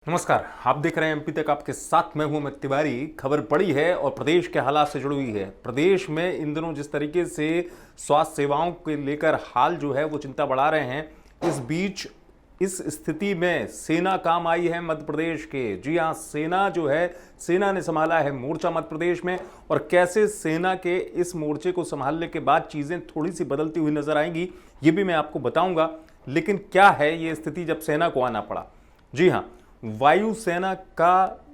नमस्कार, आप देख रहे हैं एमपी तक। आपके साथ मैं हूं अमित तिवारी। खबर बड़ी है और प्रदेश के हालात से जुड़ी हुई है। प्रदेश में इन दिनों जिस तरीके से स्वास्थ्य सेवाओं के लेकर हाल जो है वो चिंता बढ़ा रहे हैं, इस बीच इस स्थिति में सेना काम आई है मध्य प्रदेश के। जी हां, सेना जो है, सेना ने संभाला है मोर्चा मध्य प्रदेश में। और कैसे सेना के इस मोर्चे को संभालने के बाद चीजें थोड़ी सी बदलती हुई नजर आएंगी, ये भी मैं आपको बताऊंगा। लेकिन क्या है ये स्थिति जब सेना को आना पड़ा? जी हां, वायुसेना का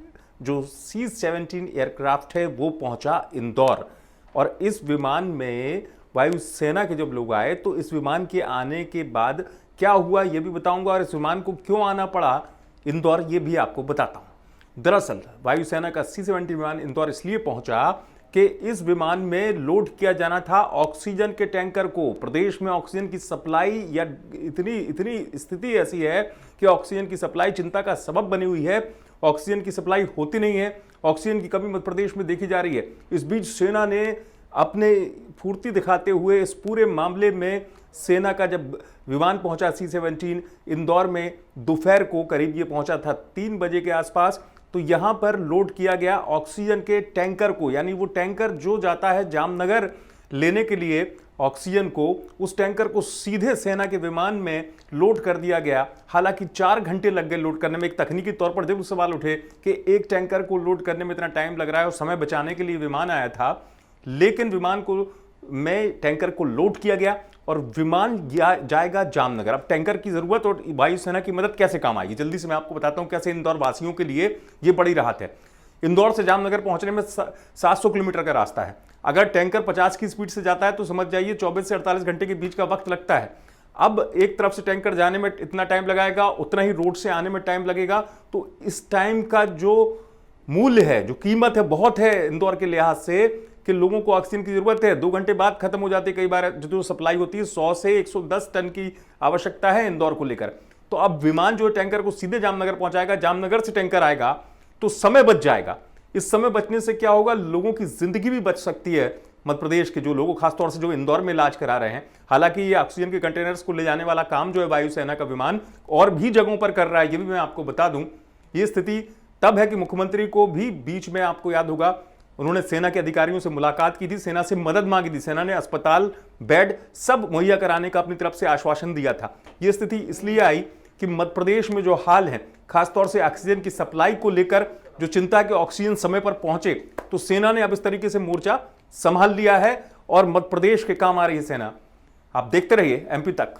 जो C-17 एयरक्राफ्ट है वो पहुंचा इंदौर। और इस विमान में वायुसेना के जब लोग आए तो इस विमान के आने के बाद क्या हुआ ये भी बताऊंगा, और इस विमान को क्यों आना पड़ा इंदौर ये भी आपको बताता हूं। दरअसल वायुसेना का C-17 विमान इंदौर इसलिए पहुंचा कि इस विमान में लोड किया जाना था ऑक्सीजन के टैंकर को। प्रदेश में ऑक्सीजन की सप्लाई या इतनी स्थिति ऐसी है कि ऑक्सीजन की सप्लाई चिंता का सबब बनी हुई है। ऑक्सीजन की सप्लाई होती नहीं है, ऑक्सीजन की कमी मध्य प्रदेश में देखी जा रही है। इस बीच सेना ने अपने फुर्ती दिखाते हुए इस पूरे मामले में, सेना का जब विमान पहुंचा C-17 इंदौर में दोपहर को करीब ये पहुंचा था 3 बजे के आसपास, तो यहां पर लोड किया गया ऑक्सीजन के टैंकर को। यानी वो टैंकर जो जाता है जामनगर लेने के लिए ऑक्सीजन को, उस टैंकर को सीधे सेना के विमान में लोड कर दिया गया। हालांकि 4 घंटे लग गए लोड करने में। एक तकनीकी तौर पर जब सवाल उठे कि एक टैंकर को लोड करने में इतना टाइम लग रहा है और समय बचाने के लिए विमान आया था, लेकिन विमान को में टैंकर को लोड किया गया और विमान जाएगा जामनगर। अब टैंकर की जरूरत और वायुसेना की मदद कैसे काम आएगी, जल्दी से मैं आपको बताता हूं कैसे इंदौर वासियों के लिए यह बड़ी राहत है। इंदौर से जामनगर पहुंचने में 700 किलोमीटर का रास्ता है। अगर टैंकर 50 की स्पीड से जाता है तो समझ जाइए 24 से 48 घंटे के बीच का वक्त लगता है। अब एक तरफ से टैंकर जाने में इतना टाइम लगाएगा, उतना ही रोड से आने में टाइम लगेगा। तो इस टाइम का जो मूल्य है, जो कीमत है, बहुत है इंदौर के लिहाज से कि लोगों को ऑक्सीजन की जरूरत है। 2 घंटे बाद खत्म हो जाती है कई बार जो सप्लाई होती है। 100 से 110 टन की आवश्यकता है इंदौर को लेकर। तो अब विमान जो टैंकर को सीधे जामनगर पहुंचाएगा, जामनगर से टैंकर आएगा तो समय बच जाएगा। इस समय बचने से क्या होगा, लोगों की जिंदगी भी बच सकती है मध्य प्रदेश के जो लोगों, खासतौर से जो इंदौर में इलाज करा रहे हैं। हालांकि ये ऑक्सीजन के कंटेनर्स को ले जाने वाला काम जो है वायुसेना का विमान और भी जगहों पर कर रहा है, ये भी मैं आपको बता दूं। ये स्थिति तब है कि मुख्यमंत्री को भी बीच में, आपको याद होगा, उन्होंने सेना के अधिकारियों से मुलाकात की थी, सेना से मदद मांगी थी। सेना ने अस्पताल, बेड सब मुहैया कराने का अपनी तरफ से आश्वासन दिया था। यह स्थिति इसलिए आई कि मध्य प्रदेश में जो हाल है, खासतौर से ऑक्सीजन की सप्लाई को लेकर जो चिंता के ऑक्सीजन समय पर पहुंचे, तो सेना ने अब इस तरीके से मोर्चा संभाल लिया है और मध्य प्रदेश के काम आ रही है सेना। आप देखते रहिए एमपी तक।